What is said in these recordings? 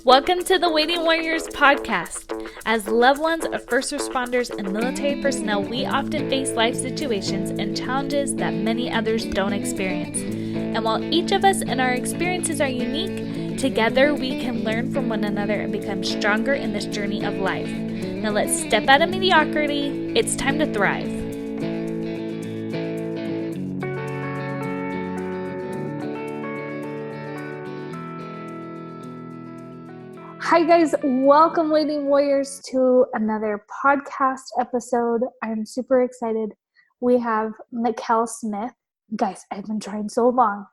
Welcome to the Waiting Warriors podcast. As loved ones of first responders and military personnel, we often face life situations and challenges that many others don't experience. And while each of us and our experiences are unique, together we can learn from one another and become stronger in this journey of life. Now let's step out of mediocrity. It's time to thrive. Hi guys, welcome Waiting Warriors to another podcast episode. I'm super excited. We have Mckell Smith. Guys, I've been trying so long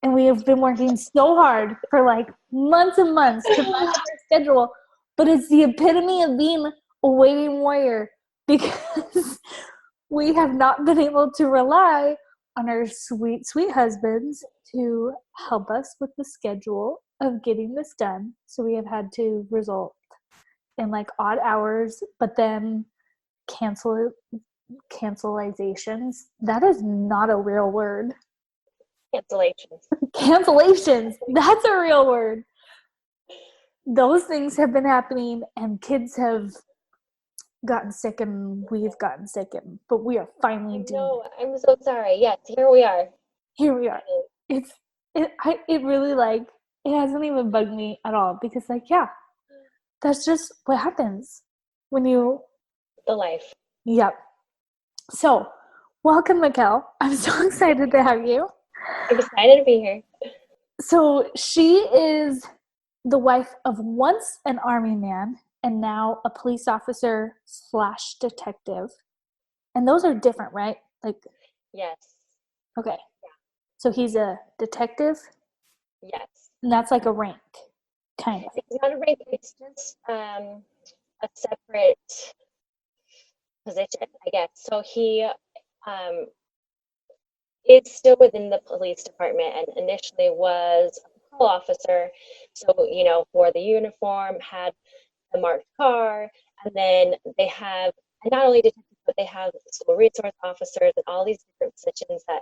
and we have been working so hard for like months and months to find our schedule, but it's the epitome of being a waiting warrior because we have not been able to rely on our sweet, sweet husbands to help us with the schedule of getting this done. So we have had to result in like odd hours, but then cancelizations. That is not a real word. Cancellations. That's a real word. Those things have been happening and kids have gotten sick and we've gotten sick, but we are finally doing it. I'm so sorry. Yes, here we are. It really like, it hasn't even bugged me at all because like, yeah, that's just what happens when the life. Yep. So welcome, Mckell. I'm so excited to have you. I'm excited to be here. So she is the wife of once an Army man and now a police officer / detective. And those are different, right? Like, yes. Okay. Yeah. So he's a detective? Yes. And that's like a rank, kind of. It's not a rank. It's just a separate position, I guess. So he is still within the police department and initially was a patrol officer. So, wore the uniform, had the marked car, and then they have, and not only detectives, but they have school resource officers and all these different positions that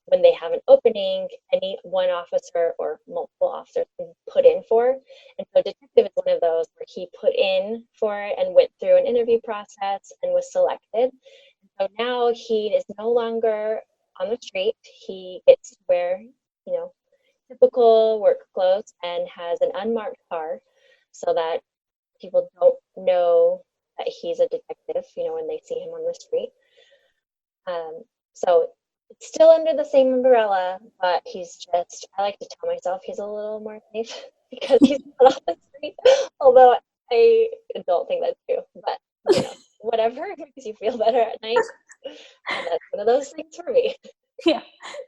when they have an opening, any one officer or multiple officers can put in for. And so detective is one of those where he put in for it and went through an interview process and was selected. And so now he is no longer on the street. He gets to wear, typical work clothes and has an unmarked car so that people don't know that he's a detective, when they see him on the street. So it's still under the same umbrella, but he's just, I like to tell myself he's a little more safe because he's not off the street, although I don't think that's true, but whatever makes you feel better at night. And that's one of those things for me. Yeah.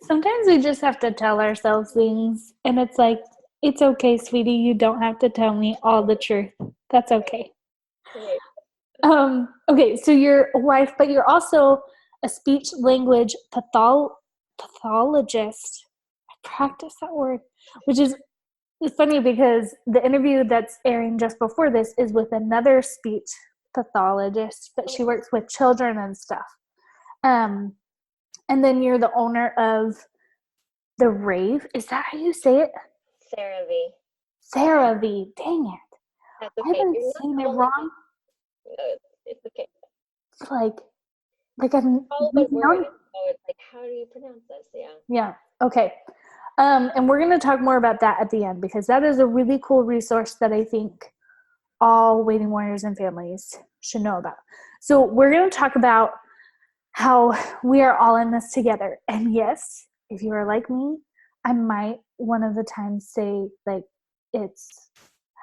Sometimes we just have to tell ourselves things and it's like, it's okay, sweetie. You don't have to tell me all the truth. That's okay. Right. Okay, so you're a wife, but you're also a speech language pathologist. I practice that word, which is funny because the interview that's airing just before this is with another speech pathologist, but she works with children and stuff. And then you're the owner of the Rave. Is that how you say it? Sarah V. Dang it. That's okay. I've been saying it wrong. It's okay. Like I'm all but word. So it's like, how do you pronounce this? Yeah. Yeah. Okay. And we're going to talk more about that at the end because that is a really cool resource that I think all waiting warriors and families should know about. So we're going to talk about how we are all in this together. And yes, if you are like me, I might one of the times say like it's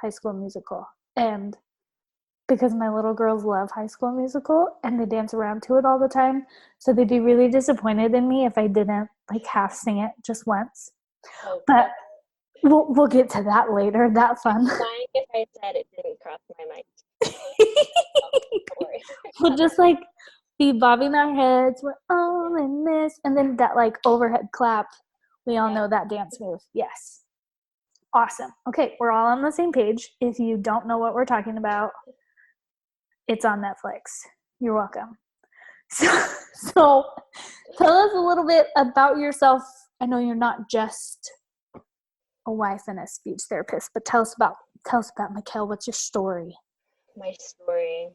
High School Musical. And because my little girls love High School Musical and they dance around to it all the time. So they'd be really disappointed in me if I didn't like half sing it just once. Okay. But we'll get to that later. That fun. I'm lying if I said it didn't cross my mind. We'll just like be bobbing our heads. We're all in this. And then that like overhead clap. We all know that dance move. Yes. Awesome. Okay. We're all on the same page. If you don't know what we're talking about, it's on Netflix. You're welcome. So tell us a little bit about yourself. I know you're not just a wife and a speech therapist, but tell us about Tell us about Mckell. What's your story? My story.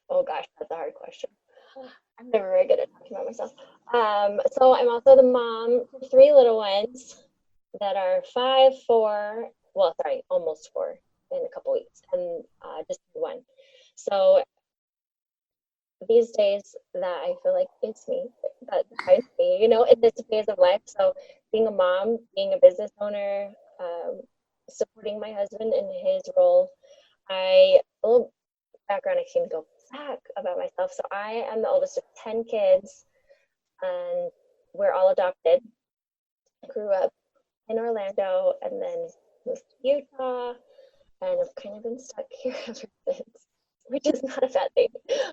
Oh gosh, that's a hard question. I'm never very good at talking about myself. So I'm also the mom to three little ones that are 5, 4, well, sorry, almost 4 in a couple weeks, and just 1. So these days that I feel like it's me, that defines me, in this phase of life. So being a mom, being a business owner, supporting my husband in his role. A little background I can go back about myself. So I am the oldest of 10 kids, and we're all adopted. Grew up in Orlando and then moved to Utah, and I've kind of been stuck here ever since, which is not a bad thing.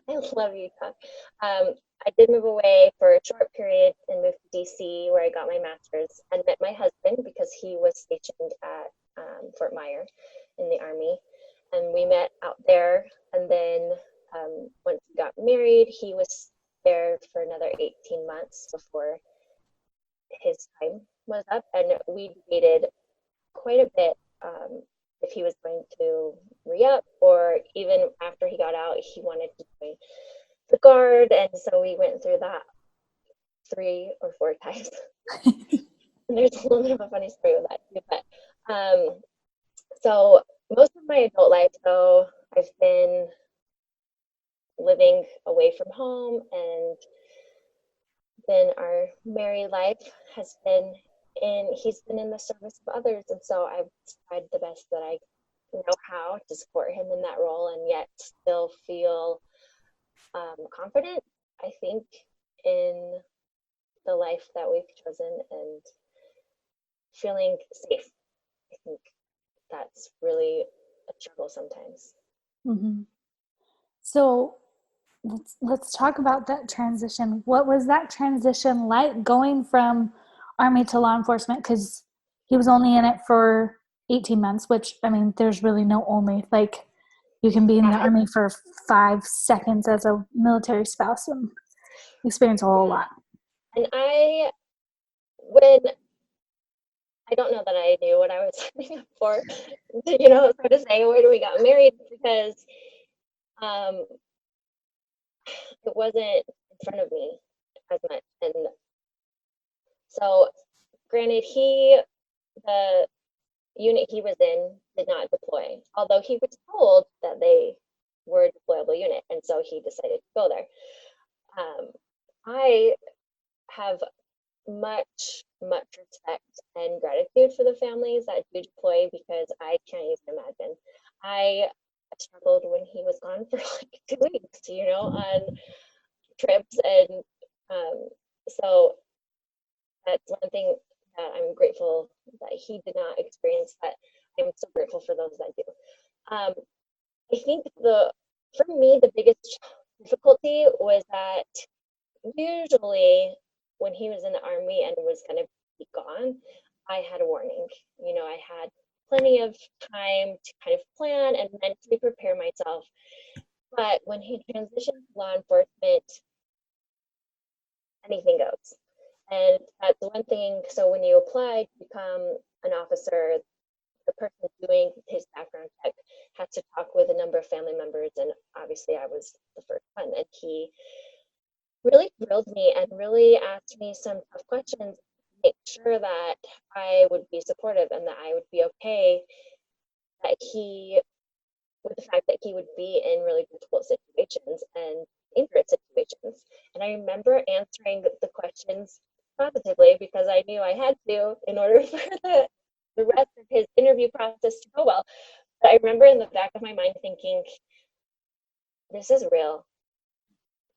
I love Utah. I did move away for a short period and moved to DC, where I got my master's and met my husband because he was stationed at Fort Myer in the Army. And we met out there. And then once we got married, he was there for another 18 months before his time was up. And we debated quite a bit if he was going to re-up, or even after he got out, he wanted to join the Guard. And so we went through that 3 or 4 times. And there's a little bit of a funny story with that too. But so most of my adult life, though, I've been living away from home, and then our married life has been he's been in the service of others. And so I've tried the best that I know how to support him in that role, and yet still feel confident, I think, in the life that we've chosen, and feeling safe. I think that's really a struggle sometimes. Mm-hmm. So let's talk about that transition. What was that transition like, going from Army to law enforcement? Because he was only in it for 18 months, which, I mean, there's really no only. Like, you can be in the Army for 5 seconds as a military spouse and experience a whole lot. And I don't know that I knew what I was signing up for, so to say, when we got married, because it wasn't in front of me as much. And so, granted, the unit he was in did not deploy, although he was told that they were a deployable unit, and so he decided to go there. I have much respect and gratitude for the families that do deploy, because I can't even imagine. I struggled when he was gone for like 2 weeks, on trips, and so that's one thing that I'm grateful that he did not experience, that I'm so grateful for those that do. I think for me, the biggest difficulty was that usually when he was in the Army and was going to be gone, I had a warning. I had plenty of time to kind of plan and mentally prepare myself. But when he transitioned to law enforcement, anything goes. And that's one thing. So when you apply to become an officer, the person doing his background check has to talk with a number of family members. And obviously I was the first one. And he really grilled me and really asked me some tough questions to make sure that I would be supportive and that I would be okay, with the fact that he would be in really difficult situations and dangerous situations. And I remember answering the questions positively, because I knew I had to in order for the rest of his interview process to go well. But I remember in the back of my mind thinking, this is real.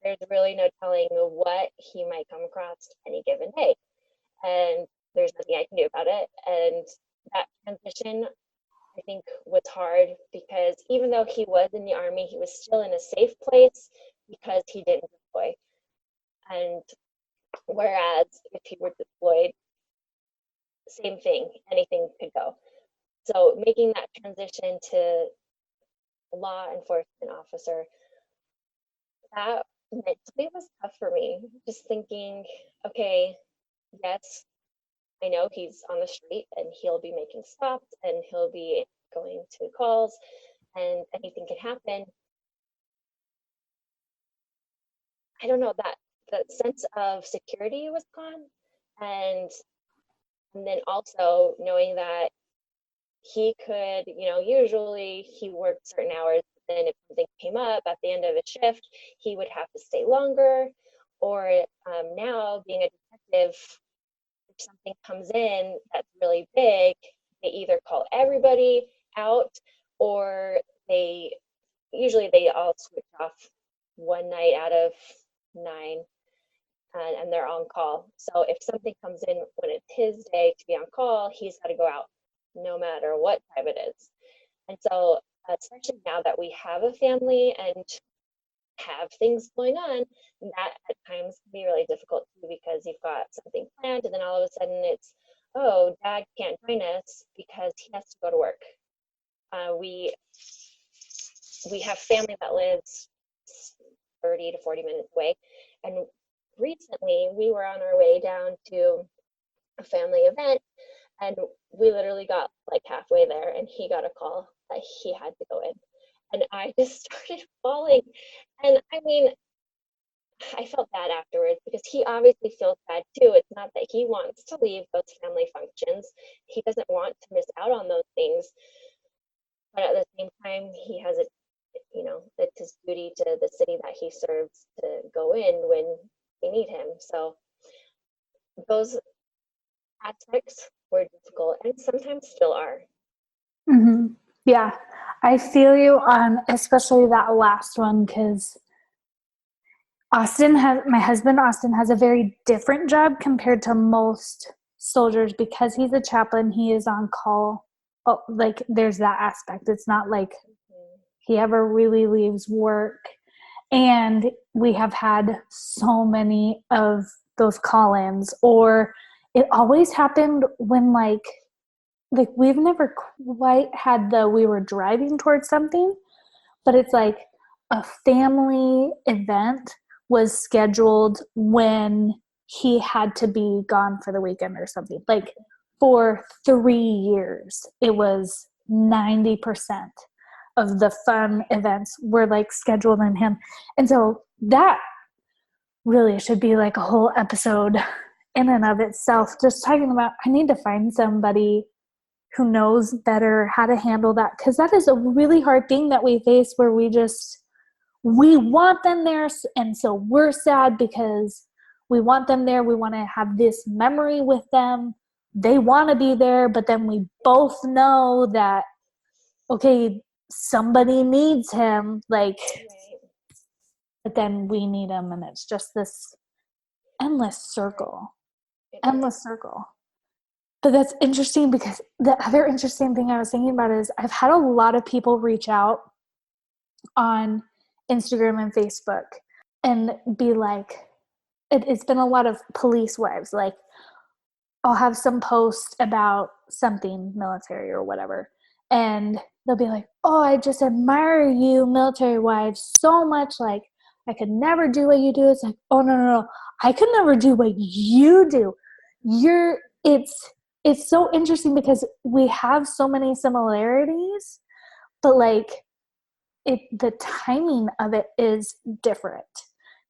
There's really no telling what he might come across any given day, and there's nothing I can do about it. And that transition, I think, was hard, because even though he was in the Army, he was still in a safe place because he didn't deploy. And whereas if he were deployed, same thing, anything could go. So making that transition to law enforcement officer, that mentally was tough for me. Just thinking, okay, yes, I know he's on the street and he'll be making stops and he'll be going to calls and anything can happen. I don't know, that sense of security was gone. And then also knowing that he could, usually he worked certain hours, but then if something came up at the end of a shift, he would have to stay longer. Or now being a detective, if something comes in that's really big, they either call everybody out or they all switch off one night out of 9 and they're on call. So if something comes in when it's his day to be on call, he's got to go out no matter what time it is. And so, especially now that we have a family and have things going on, that at times can be really difficult too, because you've got something planned and then all of a sudden it's, oh, dad can't join us because he has to go to work. We have family that lives 30 to 40 minutes away, and recently we were on our way down to a family event and we literally got like halfway there and he got a call that he had to go in, and I just started bawling. And I mean, I felt bad afterwards because he obviously feels bad too. It's not that he wants to leave those family functions, he doesn't want to miss out on those things, but at the same time he has it, it's his duty to the city that he serves to go in when they need him. So those aspects were difficult and sometimes still are. Mm-hmm. Yeah, I feel you on especially that last one, because my husband Austin has a very different job compared to most soldiers. Because he's a chaplain, he is on call. Oh, like there's that aspect. It's not like he ever really leaves work. And we have had so many of those call-ins, or it always happened when like we've never quite had we were driving towards something, but it's like a family event was scheduled when he had to be gone for the weekend or something. Like for 3 years, it was 90% of the fun events were like scheduled in him. And so that really should be like a whole episode in and of itself, just talking about, I need to find somebody who knows better how to handle that, because that is a really hard thing that we face, where we want them there, and so we're sad because we want them there. We want to have this memory with them. They want to be there, but then we both know that, okay, somebody needs him, like, but then we need him, and it's just this endless circle. But that's interesting, because the other interesting thing I was thinking about is I've had a lot of people reach out on Instagram and Facebook and be like, it's been a lot of police wives. Like, I'll have some post about something military or whatever, and they'll be like, oh, I just admire you military wives so much. Like, I could never do what you do. It's like, oh, no. I could never do what you do. It's so interesting because we have so many similarities, but like the timing of it is different,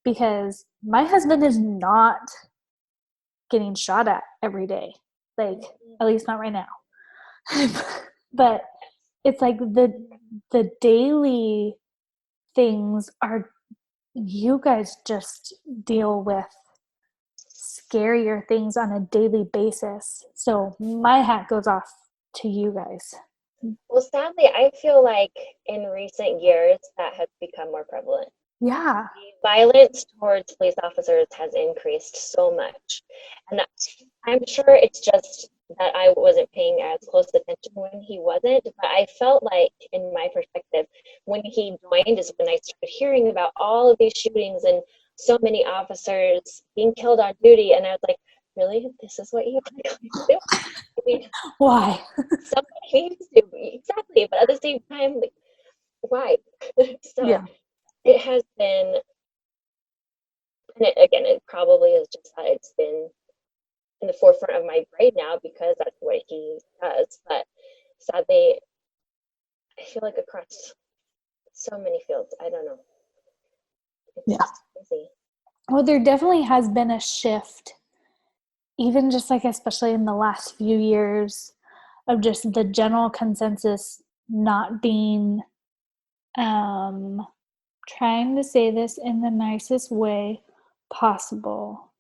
because my husband is not getting shot at every day, like at least not right now. But it's like the daily things are, you guys just deal with scarier things on a daily basis. So my hat goes off to you guys. Well, sadly, I feel like in recent years that has become more prevalent. Yeah. The violence towards police officers has increased so much. And I'm sure it's just that I wasn't paying as close attention when he wasn't, but I felt like, in my perspective, when he joined is when I started hearing about all of these shootings and so many officers being killed on duty. And I was like, really? This is what you want to do? I mean, why? somebody needs to be, exactly, but at the same time, like, why? So Yeah. it has been, and it probably is just that it's been in the forefront of my brain now because that's what he does. But sadly, I feel like across so many fields, I don't know. It's Yeah. just crazy. Well, there definitely has been a shift, even just like especially in the last few years, of just the general consensus not being, um trying to say this in the nicest way possible,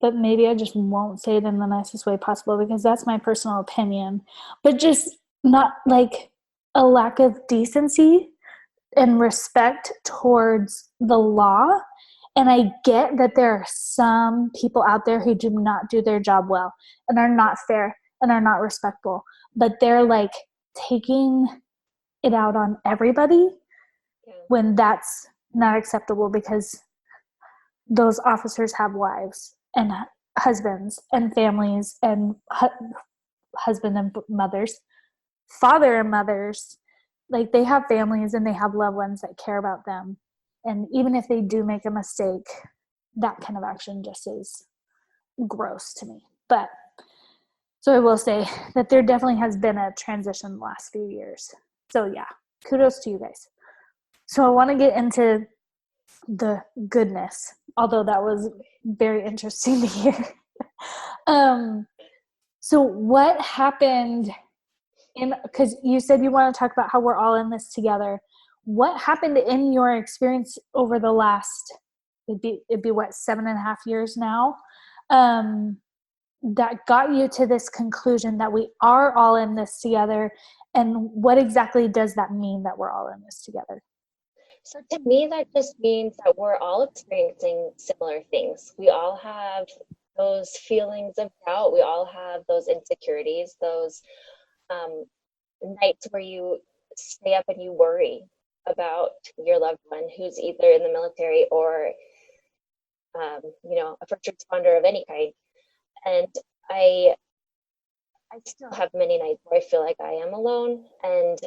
but maybe I just won't say it in the nicest way possible because that's my personal opinion, but just not like a lack of decency and respect towards the law. And I get that there are some people out there who do not do their job well and are not fair and are not respectful, but they're like taking it out on everybody Yeah. when that's not acceptable, because those officers have wives and husbands and families and husband and mothers, father and mothers. Like, they have families and they have loved ones that care about them. And even if they do make a mistake, that kind of action just is gross to me. But so I will say that there definitely has been a transition the last few years. So yeah, kudos to you guys. So I want to get into the goodness, although that was very interesting to hear. um, so what happened because you said you want to talk about how we're all in this together. What happened in your experience over the last, it'd be what, 7.5 years now, that got you to this conclusion that we are all in this together? And what exactly does that mean, that we're all in this together? So to me, that just means that we're all experiencing similar things. We all have those feelings of doubt. We all have those insecurities, those um, nights where you stay up and you worry about your loved one who's either in the military or, a first responder of any kind. And I, I still have many nights where I feel like I am alone, and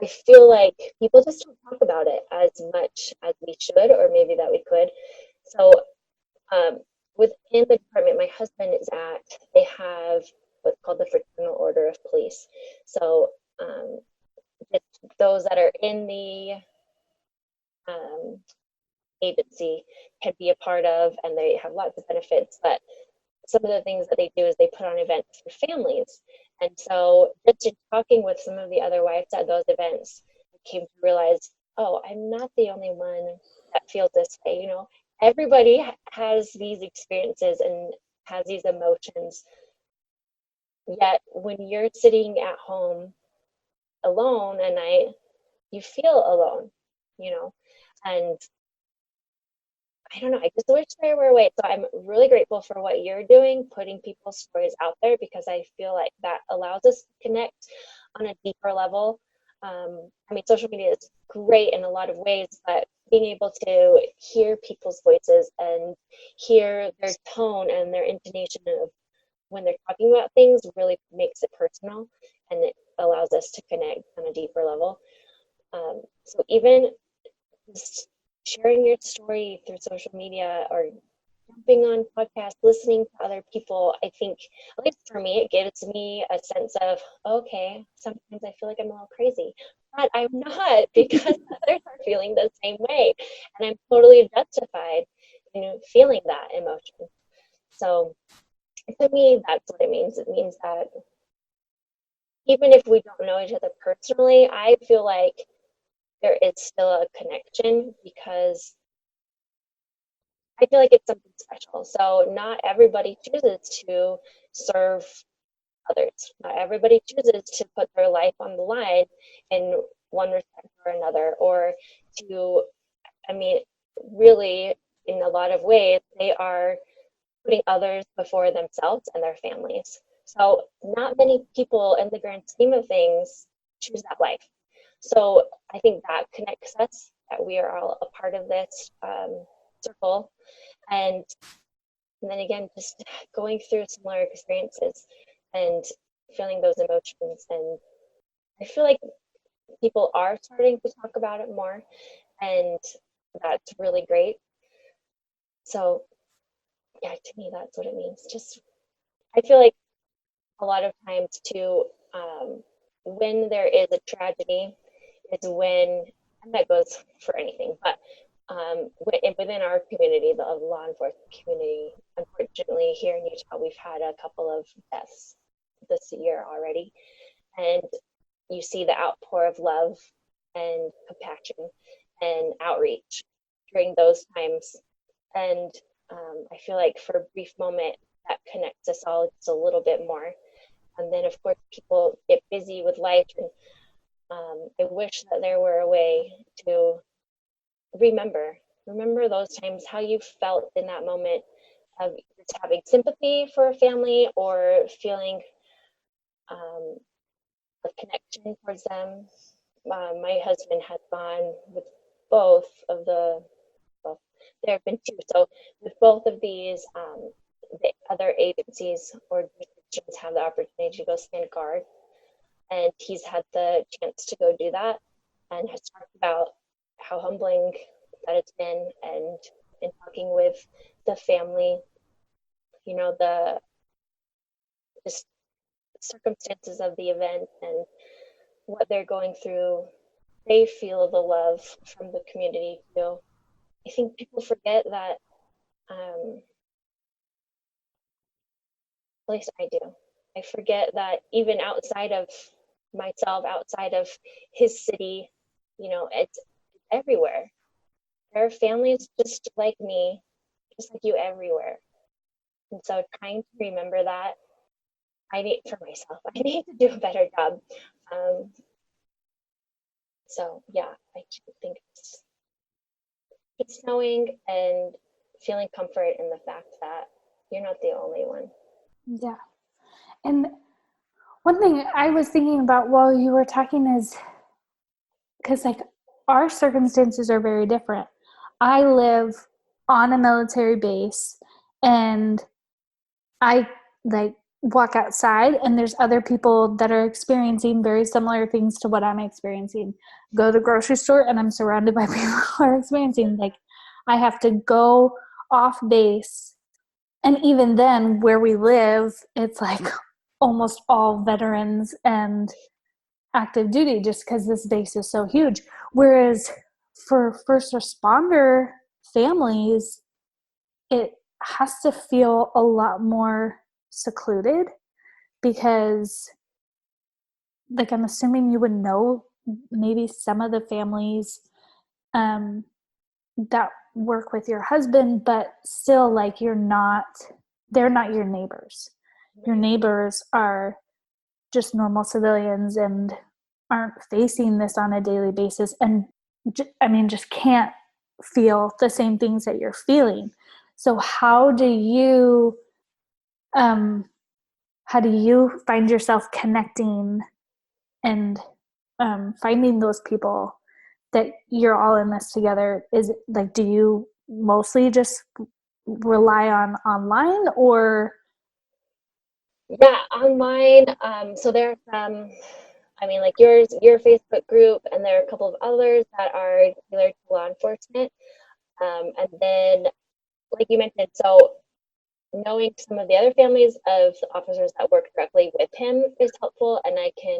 I feel like people just don't talk about it as much as we should, or maybe that we could. So um, within the department my husband is at, they have what's called the Fraternal Order of Police. So just those that are in the um, agency can be a part of, and they have lots of benefits. But some of the things that they do is they put on events for families. And so just in talking with some of the other wives at those events, I came to realize, oh, I'm not the only one that feels this way. Everybody has these experiences and has these emotions. Yet when you're sitting at home alone at night, you feel alone, you know, and I don't know. I just wish there were a way. So I'm really grateful for what you're doing, putting people's stories out there, because I feel like that allows us to connect on a deeper level. Social media is great in a lot of ways, but being able to hear people's voices and hear their tone and their intonation of when they're talking about things really makes it personal, and it allows us to connect on a deeper level. So even just sharing your story through social media or jumping on podcasts, listening to other people, I think, at least for me, it gives me a sense of, okay, sometimes I feel like I'm a little crazy, but I'm not, because others are feeling the same way. And I'm totally justified in feeling that emotion. So to me, that's what it means. It means that even if we don't know each other personally, I feel like there is still a connection, because I feel like it's something special. So not everybody chooses to serve others. Not everybody chooses to put their life on the line in one respect or another, or to, I mean, really, in a lot of ways, they are putting others before themselves and their families. So not many people in the grand scheme of things choose that life. So I think that connects us, that we are all a part of this circle. And, and then again, just going through similar experiences and feeling those emotions. And I feel like people are starting to talk about it more, and that's really great. So yeah, to me, that's what it means. Just, I feel like a lot of times too, when there is a tragedy, is when, and that goes for anything, but within our community, the law enforcement community, unfortunately here in Utah, we've had a couple of deaths this year already, and you see the outpour of love and compassion and outreach during those times. And I feel like for a brief moment that connects us all just a little bit more. And then, of course, people get busy with life. And I wish that there were a way to remember those times, how you felt in that moment of just having sympathy for a family or feeling a connection towards them. My husband has gone with both of well, there have been two. So with both of these, the other agencies or jurisdictions have the opportunity to go stand guard. And he's had the chance to go do that and has talked about how humbling that it's been. And in talking with the family, you know, the just circumstances of the event and what they're going through, they feel the love from the community too. I think people forget that, at least I do. I forget that even outside of myself, outside of his city, you know, it's everywhere. There are families just like me, just like you everywhere. And so trying to remember that, I need for myself, I need to do a better job. So yeah, I think it's knowing and feeling comfort in the fact that you're not the only one. Yeah. And one thing I was thinking about while you were talking is, because like our circumstances are very different. I live on a military base, and I like walk outside and there's other people that are experiencing very similar things to what I'm experiencing. Go to the grocery store and I'm surrounded by people who are experiencing, like, I have to go off base. And even then, where we live, it's like almost all veterans and active duty, just because this base is so huge. Whereas for first responder families, it has to feel a lot more secluded, because like I'm assuming you would know maybe some of the families that work with your husband, but still, like, they're not your neighbors. Your neighbors are just normal civilians and aren't facing this on a daily basis, and just can't feel the same things that you're feeling. So how do you find yourself connecting and finding those people that you're all in this together? Is it like, do you mostly just rely on online, or? Yeah, online. So there's I mean, like your Facebook group, and there are a couple of others that are tailored to law enforcement. And then, like you mentioned, so knowing some of the other families of the officers that work directly with him is helpful, and I can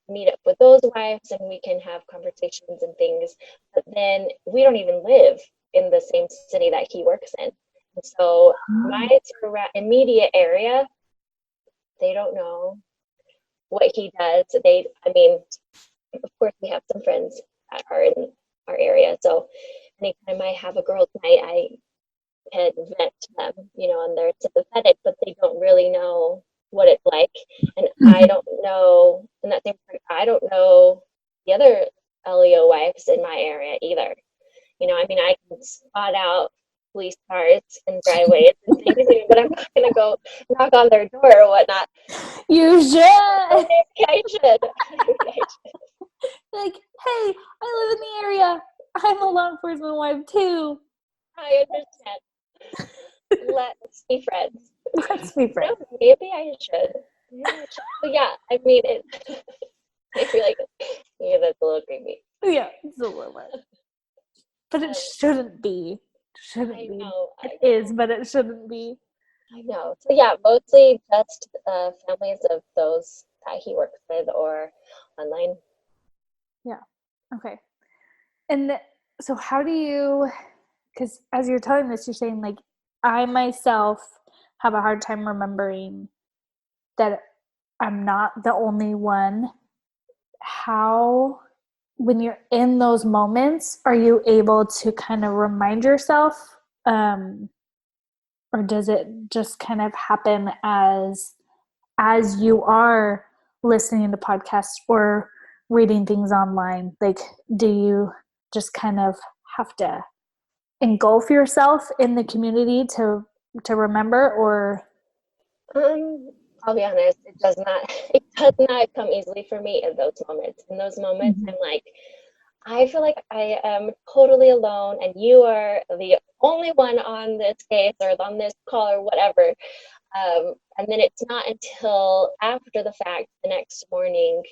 meet up with those wives and we can have conversations and things. But then we don't even live in the same city that he works in. And so my immediate area, they don't know what he does. I mean, of course, we have some friends that are in our area. So anytime I have a girls' night, I can vent to them, you know, and they're sympathetic, but they don't really know what it's like. And I don't know, in that same point, I don't know the other LEO wives in my area either. You know, I mean, I can spot out police cars and driveways and things, but I'm not going to go knock on their door or whatnot. You should. Maybe I should. Like, hey, I live in the area. I'm a law enforcement wife too. I understand. Let's be friends. Let's be friends. No, maybe I should. But yeah, I mean, I feel like, yeah, that's a little creepy. Yeah, it's a little bit. But it shouldn't be. Shouldn't I be. know, It I is, know, but it shouldn't be. I know. So yeah, mostly just families of those that he works with or online. Yeah. Okay. And so how do you, because as you're telling this, you're saying like, I myself have a hard time remembering that I'm not the only one. How, when you're in those moments, are you able to kind of remind yourself? Or does it just kind of happen as you are listening to podcasts or reading things online? Like, do you just kind of have to engulf yourself in the community to remember, or Um, I'll be honest, it does not it does not come easily for me in those moments. In those moments, Mhm. I'm like, I feel like I am totally alone and you are the only one on this case or on this call or whatever. And then it's not until after the fact, the next morning,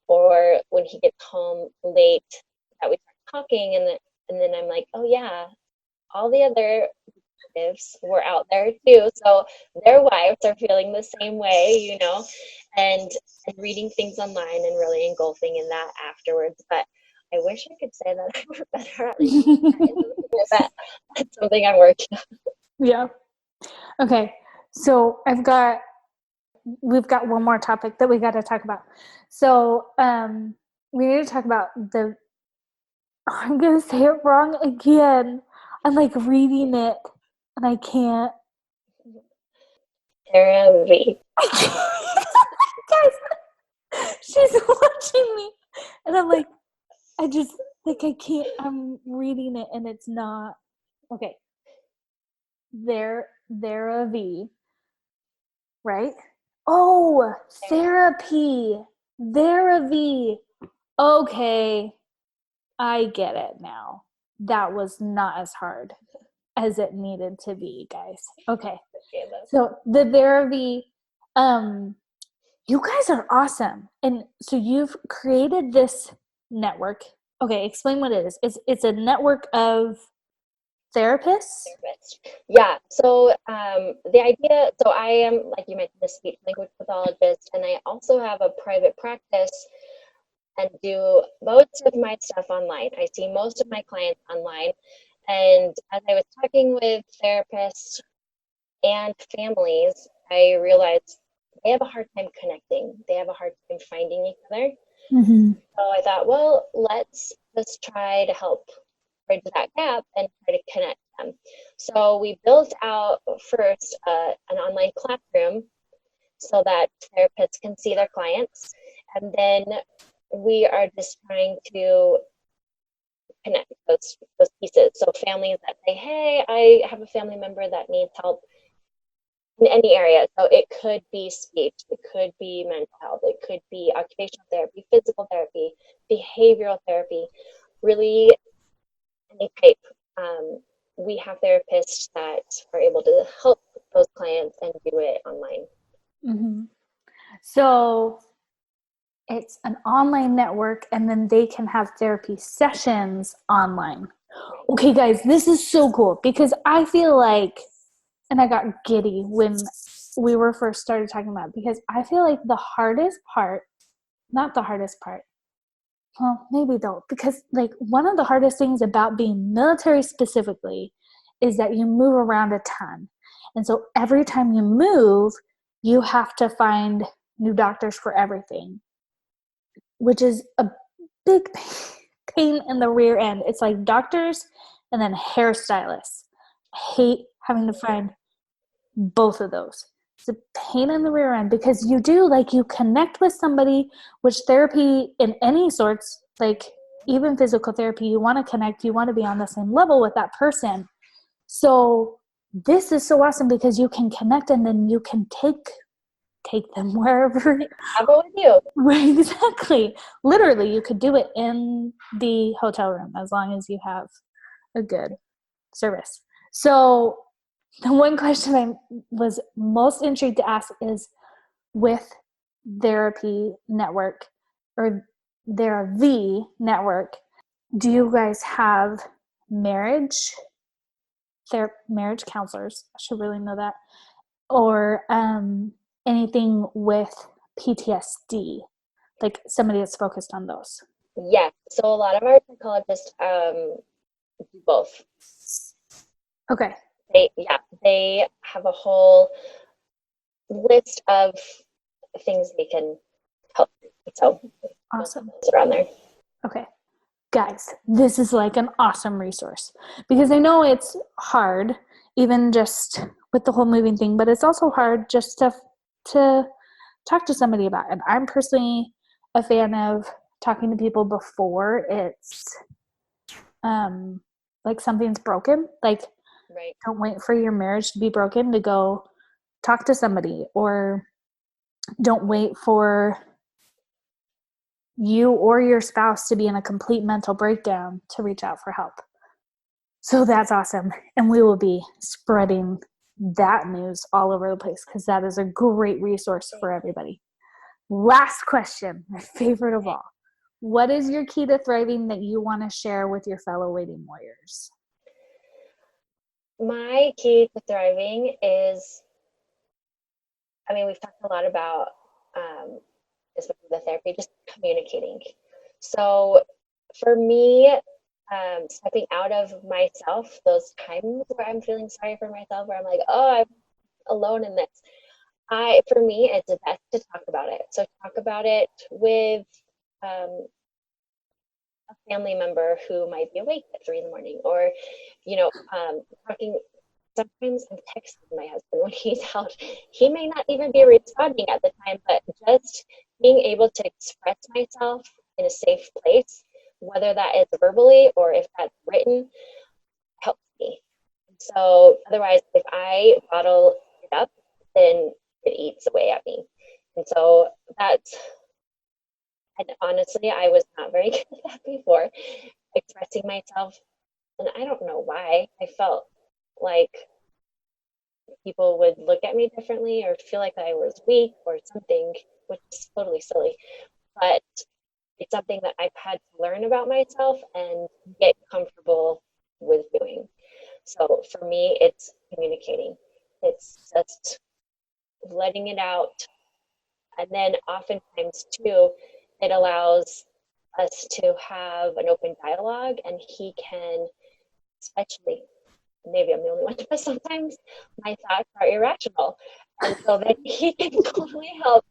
or when he gets home late, that we start talking, and then I'm like, oh yeah, all the other detectives were out there too, so their wives are feeling the same way, and reading things online and really engulfing in that afterwards. But I wish I could say that I were better at that. That's something I'm working on. Yeah. Okay. So we've got one more topic that we got to talk about. So we need to talk about I'm gonna say it wrong again. I'm like reading it and I can't. Sarah V. Guys, she's watching me, and I'm like, I just like I can't. I'm reading it and it's not okay. They're a V, right? Oh, therapy. They're a V. Okay, I get it now. That was not as hard as it needed to be, guys. Okay. So the Veravi, you guys are awesome. And so you've created this network. Okay, explain what it is. It's a network of therapists. Therapist. Yeah. So the idea. So I am, like you mentioned, a speech language pathologist, and I also have a private practice and do most of my stuff online. I see most of my clients online, and as I was talking with therapists and families, I realized they have a hard time connecting. They have a hard time finding each other. Mm-hmm. So I thought, well, let's just try to help bridge that gap and try to connect them. So we built out first an online classroom so that therapists can see their clients. And then we are just trying to connect those pieces. So families that say, hey, I have a family member that needs help in any area. So it could be speech, it could be mental health, it could be occupational therapy, physical therapy, behavioral therapy, really any type. We have therapists that are able to help those clients and do it online. Mm-hmm. So it's an online network, and then they can have therapy sessions online. Okay, guys, this is so cool because I feel like, and I got giddy when we were first started talking about it, because I feel like the hardest part, not the hardest part, well, maybe though, because like one of the hardest things about being military specifically is that you move around a ton. And so every time you move, you have to find new doctors for everything, which is a big pain in the rear end. It's like doctors and then hairstylists. I hate having to find both of those. It's a pain in the rear end because you connect with somebody, which therapy in any sorts, like even physical therapy, you want to connect, you want to be on the same level with that person. So this is so awesome because you can connect and then you can take them wherever. How about with you? Right, exactly. Literally, you could do it in the hotel room as long as you have a good service. So the one question I was most intrigued to ask is, with therapy network or the network, do you guys have marriage marriage counselors. I should really know that. Or anything with PTSD, like somebody that's focused on those. Yes. So a lot of our psychologists do both. Okay. They have a whole list of things they can help. So Awesome. those are on there. Okay. Guys, this is like an awesome resource because I know it's hard, even just with the whole moving thing, but it's also hard just to talk to somebody about it. And I'm personally a fan of talking to people before it's like something's broken. Like, right. Don't wait for your marriage to be broken to go talk to somebody, or don't wait for you or your spouse to be in a complete mental breakdown to reach out for help. So that's awesome. And we will be spreading that news all over the place because that is a great resource for everybody. Last question, my favorite of all. What is your key to thriving that you want to share with your fellow waiting warriors? My key to thriving is, we've talked a lot about, especially the therapy, just communicating. So for me, stepping out of myself, those times where I'm feeling sorry for myself, where I'm like, oh, I'm alone in this. For me, it's best to talk about it. So talk about it with a family member who might be awake at 3 a.m, or, talking. Sometimes I'm texting my husband when he's out. He may not even be responding at the time, but just being able to express myself in a safe place, whether that is verbally or if that's written, helps me. So otherwise, if I bottle it up, then it eats away at me. And so and honestly, I was not very good at that before, expressing myself. And I don't know why. I felt like people would look at me differently or feel like I was weak or something, which is totally silly. But it's something that I've had to learn about myself and get comfortable with doing. So for me, it's communicating. It's just letting it out. And then oftentimes too, it allows us to have an open dialogue, and he can, especially, maybe I'm the only one, but sometimes my thoughts are irrational. And so then he can totally help,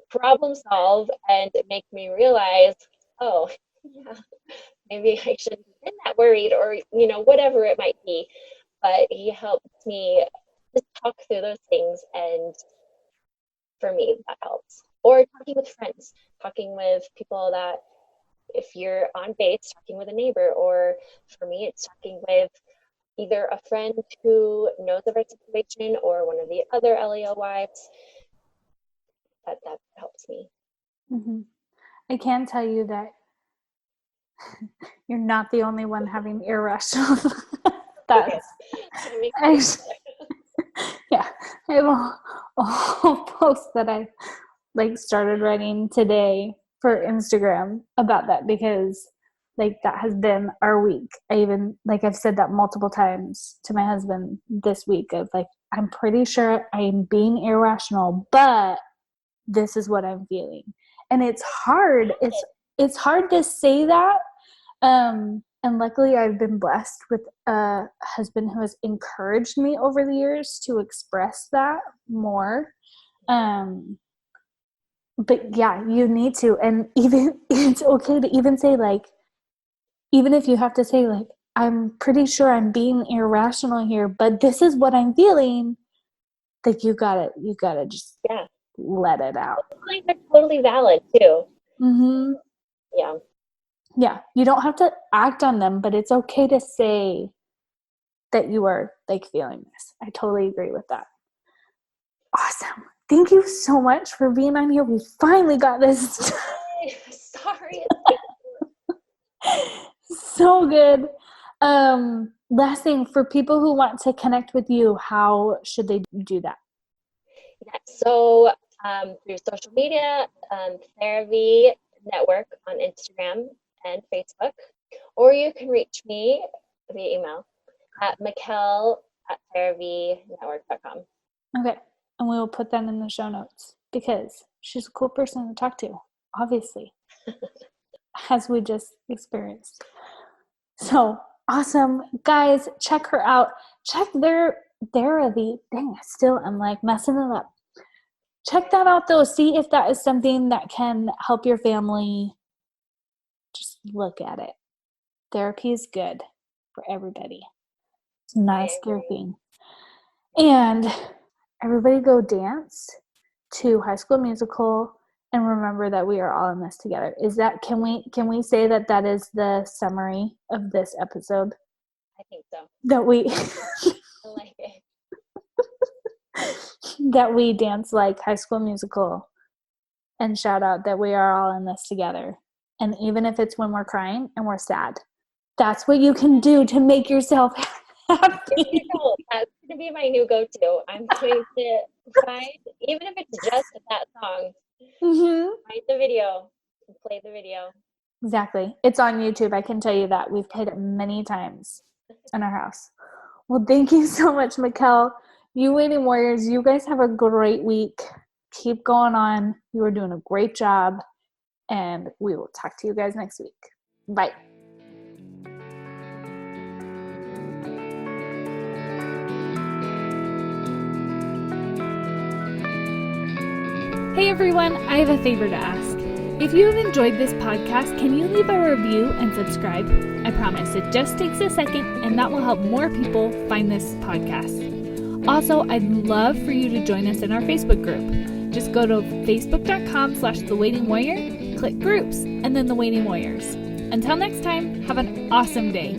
problem solve and make me realize, oh, yeah, maybe I shouldn't have been that worried, or, whatever it might be. But he helps me just talk through those things, and for me, that helps. Or talking with friends, talking with people that, if you're on base, talking with a neighbor, or for me, it's talking with either a friend who knows of our situation or one of the other LEO wives. That helps me. Mm-hmm. I can tell you that you're not the only one having irrational thoughts. Okay. Yeah, I have a whole post that I started writing today for Instagram about that, because that has been our week. I even I've said that multiple times to my husband this week of I'm pretty sure I'm being irrational, but this is what I'm feeling. And it's hard. It's hard to say that. And luckily I've been blessed with a husband who has encouraged me over the years to express that more. But yeah, you need to. And even it's okay to even say even if you have to say I'm pretty sure I'm being irrational here, but this is what I'm feeling. You gotta just let it out. They're totally valid too. Mm-hmm. Yeah. Yeah. You don't have to act on them, but it's okay to say that you are feeling this. I totally agree with that. Awesome. Thank you so much for being on here. We finally got this. Sorry. So good. Last thing, for people who want to connect with you, how should they do that? Yeah, so through social media, Therapy Network on Instagram and Facebook, or you can reach me via email. at Mckell at TerraVNetwork.com. Okay. And we will put that in the show notes because she's a cool person to talk to, obviously, as we just experienced. So awesome. Guys, check her out. Check their dang, I still am like messing it up. Check that out though. See if that is something that can help your family. Just look at it. Therapy is good for everybody. It's not a scary thing. And everybody go dance to High School Musical and remember that we are all in this together. Is that, can we say that that is the summary of this episode? I think so. That we I like it. that we dance like High School Musical and shout out that we are all in this together. And even if it's when we're crying and we're sad, that's what you can do to make yourself happy. That's going to be my new go-to. I'm going to find, even if it's just that song, find the video, play the video. Exactly. It's on YouTube. I can tell you that. We've played it many times in our house. Well, thank you so much, Mckell. You Waiting Warriors, you guys have a great week. Keep going on. You are doing a great job. And we will talk to you guys next week. Bye. Hey everyone, I have a favor to ask. If you have enjoyed this podcast, can you leave a review and subscribe? I promise it just takes a second and that will help more people find this podcast. Also, I'd love for you to join us in our Facebook group. Just go to facebook.com/thewaitingwarrior, click groups, and then The Waiting Warriors. Until next time, have an awesome day.